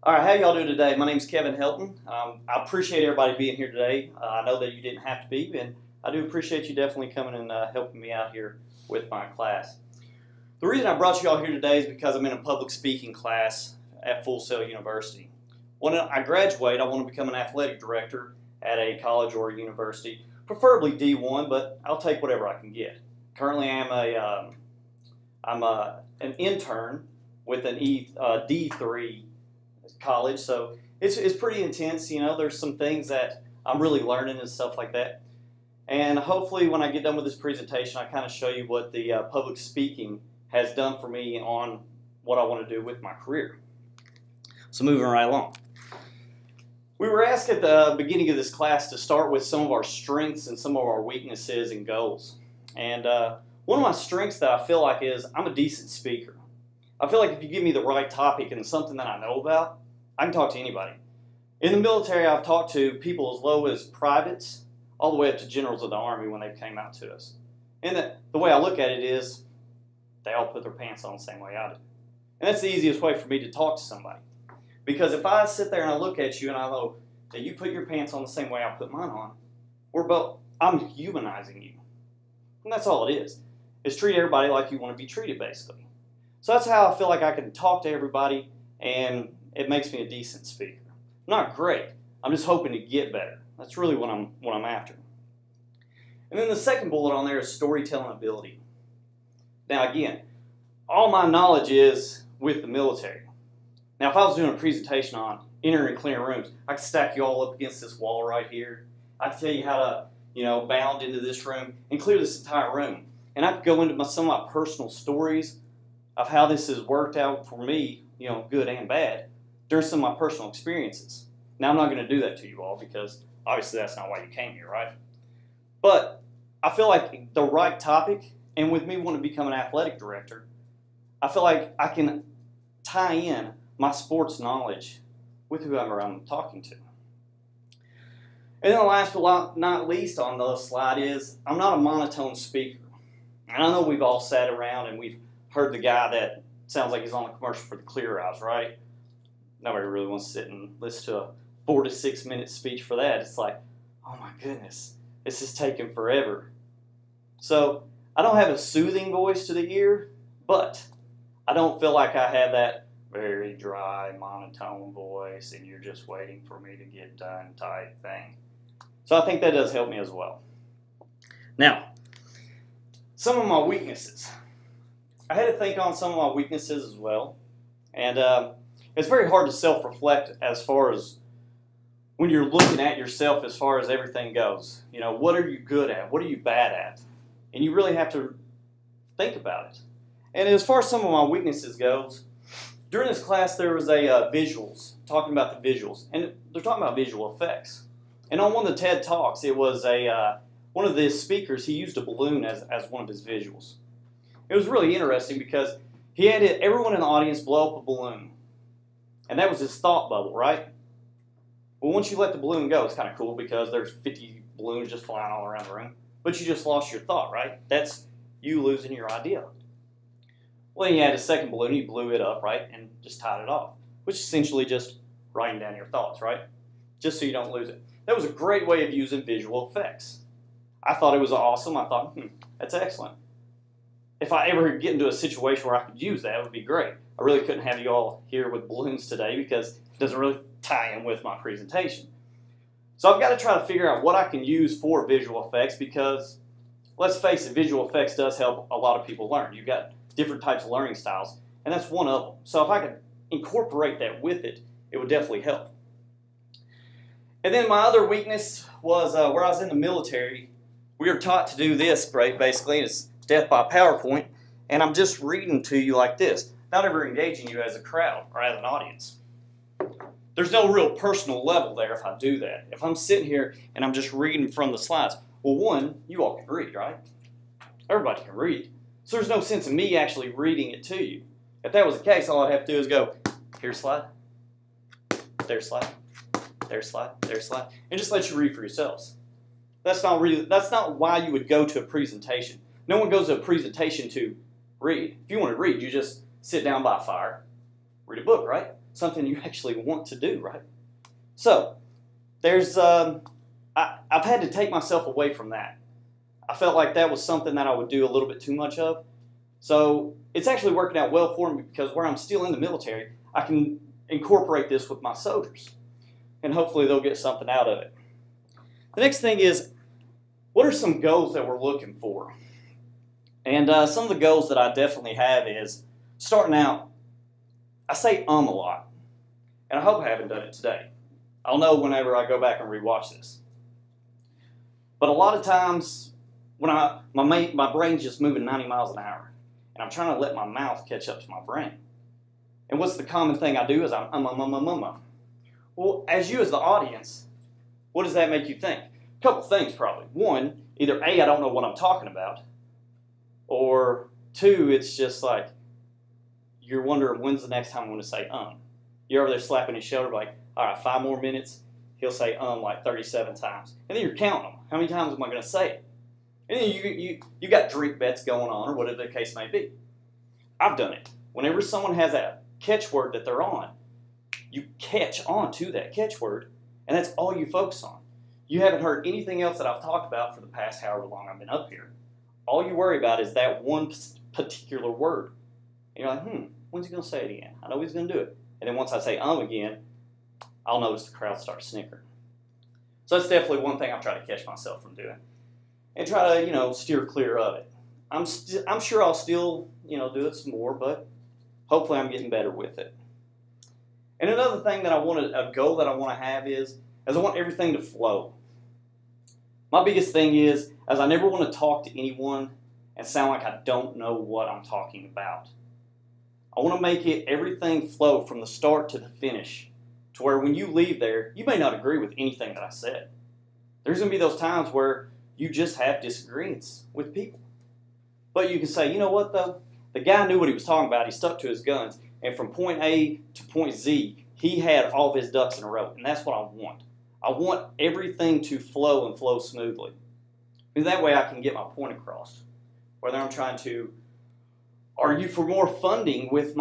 All right, how y'all doing today? My name's Kevin Helton. I appreciate everybody being here today. I know that you didn't have to be, and I do appreciate you definitely coming and helping me out here with my class. The reason I brought you all here today is because I'm in a public speaking class at Full Sail University. When I graduate, I want to become an athletic director at a college or a university, preferably D1, but I'll take whatever I can get. Currently, I'm an intern with an D3 college, so it's pretty intense. You know, there's some things that I'm really learning and stuff like that. And hopefully when I get done with this presentation, I kind of show you what the public speaking has done for me on what I want to do with my career. So moving right along. We were asked at the beginning of this class to start with some of our strengths and some of our weaknesses and goals. And one of my strengths that I feel like is I'm a decent speaker. I feel like if you give me the right topic and something that I know about, I can talk to anybody. In the military, I've talked to people as low as privates all the way up to generals of the Army when they came out to us. And the way I look at it is they all put their pants on the same way I do. And that's the easiest way for me to talk to somebody. Because if I sit there and I look at you and I know that you put your pants on the same way I put mine on, I'm humanizing you. And that's all it is treat everybody like you want to be treated, basically. So that's how I feel like I can talk to everybody, and it makes me a decent speaker. Not great. I'm just hoping to get better. That's really what I'm after. And then the second bullet on there is storytelling ability. Now again, all my knowledge is with the military. Now if I was doing a presentation on entering and clearing rooms, I could stack you all up against this wall right here. I could tell you how to, bound into this room and clear this entire room. And I could go into some of my personal stories of how this has worked out for me, good and bad, during some of my personal experiences. Now, I'm not going to do that to you all because obviously that's not why you came here, right? But I feel like the right topic, and with me wanting to become an athletic director, I feel like I can tie in my sports knowledge with whoever I'm talking to. And then the last but not least on the slide is I'm not a monotone speaker. And I know we've all sat around and we've heard the guy that sounds like he's on the commercial for the Clear Eyes, right? Nobody really wants to sit and listen to a 4 to 6 minute speech for that. It's like, oh my goodness, this is taking forever. So I don't have a soothing voice to the ear, but I don't feel like I have that very dry, monotone voice and you're just waiting for me to get done type thing. So I think that does help me as well. Now, some of my weaknesses. I had to think on some of my weaknesses as well. And it's very hard to self-reflect as far as when you're looking at yourself as far as everything goes. What are you good at? What are you bad at? And you really have to think about it. And as far as some of my weaknesses goes, during this class there was a visuals, talking about the visuals. And they're talking about visual effects. And on one of the TED Talks, it was one of the speakers, he used a balloon as one of his visuals. It was really interesting because he had everyone in the audience blow up a balloon. And that was his thought bubble, right? Well, once you let the balloon go, it's kind of cool because there's 50 balloons just flying all around the room. But you just lost your thought, right? That's you losing your idea. Well, then he had a second balloon, he blew it up, right? And just tied it off. Which is essentially just writing down your thoughts, right? Just so you don't lose it. That was a great way of using visual effects. I thought it was awesome. I thought, that's excellent. If I ever get into a situation where I could use that, it would be great. I really couldn't have you all here with balloons today because it doesn't really tie in with my presentation. So I've got to try to figure out what I can use for visual effects because, let's face it, visual effects does help a lot of people learn. You've got different types of learning styles, and that's one of them. So if I could incorporate that with it, it would definitely help. And then my other weakness was where I was in the military, we were taught to do this, right, basically. It's death by PowerPoint, and I'm just reading to you like this, not ever engaging you as a crowd or as an audience. There's no real personal level there if I do that. If I'm sitting here and I'm just reading from the slides, well, one, you all can read, right? Everybody can read. So there's no sense in me actually reading it to you. If that was the case, all I'd have to do is go, here's slide, there's slide, there's slide, there's slide, and just let you read for yourselves. That's not why you would go to a presentation. No one goes to a presentation to read. If you want to read, you just sit down by a fire, read a book, right? something you actually want to do, right? So there's I've had to take myself away from that. I felt like that was something that I would do a little bit too much of. So it's actually working out well for me because where I'm still in the military, I can incorporate this with my soldiers. And hopefully they'll get something out of it. The next thing is, what are some goals that we're looking for? And some of the goals that I definitely have is, starting out, I say a lot. And I hope I haven't done it today. I'll know whenever I go back and rewatch this. But a lot of times, when my brain's just moving 90 miles an hour, and I'm trying to let my mouth catch up to my brain. And what's the common thing I do is I'm. Well, as you as the audience, what does that make you think? A couple things probably. One, either A, I don't know what I'm talking about, or two, it's just like you're wondering when's the next time I'm going to say You're over there slapping his shoulder like, all right, 5 more minutes. He'll say like 37 times. And then you're counting them. How many times am I going to say it? And then you got drink bets going on or whatever the case may be. I've done it. Whenever someone has a catchword that they're on, you catch on to that catchword, and that's all you focus on. You haven't heard anything else that I've talked about for the past however long I've been up here. All you worry about is that one particular word. And you're like, when's he going to say it again? I know he's going to do it. And then once I say again, I'll notice the crowd start snickering. So that's definitely one thing I'll try to catch myself from doing. And try to, steer clear of it. I'm sure I'll still, do it some more, but hopefully I'm getting better with it. And another thing a goal that I want to have is I want everything to flow. My biggest thing is I never want to talk to anyone and sound like I don't know what I'm talking about. I want to make everything flow from the start to the finish, to where when you leave there, you may not agree with anything that I said. There's going to be those times where you just have disagreements with people. But you can say, you know what though? The guy knew what he was talking about. He stuck to his guns. And from point A to point Z, he had all of his ducks in a row. And that's what I want. I want everything to flow and flow smoothly. And that way I can get my point across. Whether I'm trying to argue for more funding with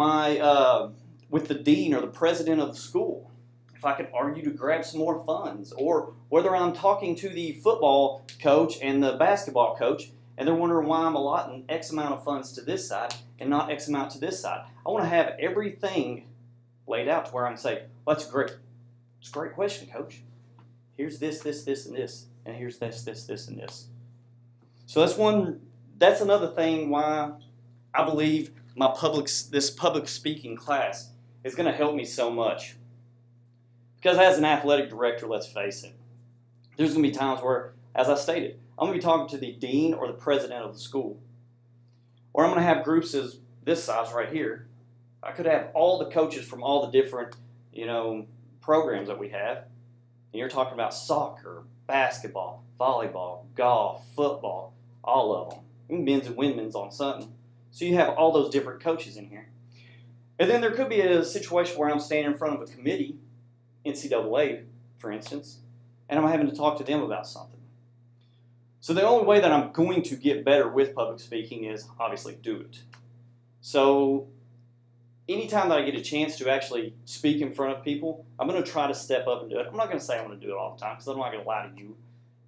with the dean or the president of the school. If I can argue to grab some more funds, or whether I'm talking to the football coach and the basketball coach, and they're wondering why I'm allotting X amount of funds to this side and not X amount to this side. I want to have everything laid out to where I can say, well, that's great. It's a great question, coach. Here's this, this, this, and this, and here's this, this, this, and this. So that's another thing why I believe this public speaking class is going to help me so much. Because as an athletic director, let's face it, there's going to be times where, as I stated, I'm going to be talking to the dean or the president of the school. Or I'm going to have groups as this size right here. I could have all the coaches from all the different, programs that we have. And you're talking about soccer, basketball, volleyball, golf, football, all of them. Men's and women's on something. So you have all those different coaches in here. And then there could be a situation where I'm standing in front of a committee, NCAA, for instance, and I'm having to talk to them about something. So the only way that I'm going to get better with public speaking is obviously do it. So anytime that I get a chance to actually speak in front of people, I'm going to try to step up and do it. I'm not going to say I'm going to do it all the time because I'm not going to lie to you,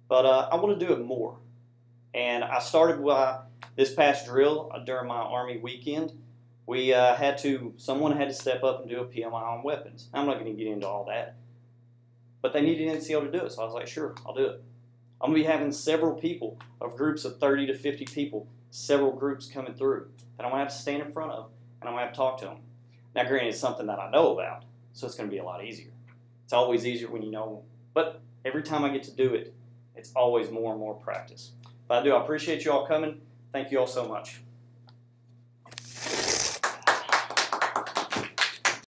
but I want to do it more. And I started this past drill during my Army weekend. Someone had to step up and do a PMI on weapons. I'm not going to get into all that. But they needed an NCO to do it, so I was like, sure, I'll do it. I'm going to be having several people, of groups of 30 to 50 people, several groups coming through that I'm going to have to stand in front of, and I'm going to have to talk to them. Now, granted, it's something that I know about, so it's going to be a lot easier. It's always easier when you know, but every time I get to do it, it's always more and more practice. But I appreciate you all coming. Thank you all so much.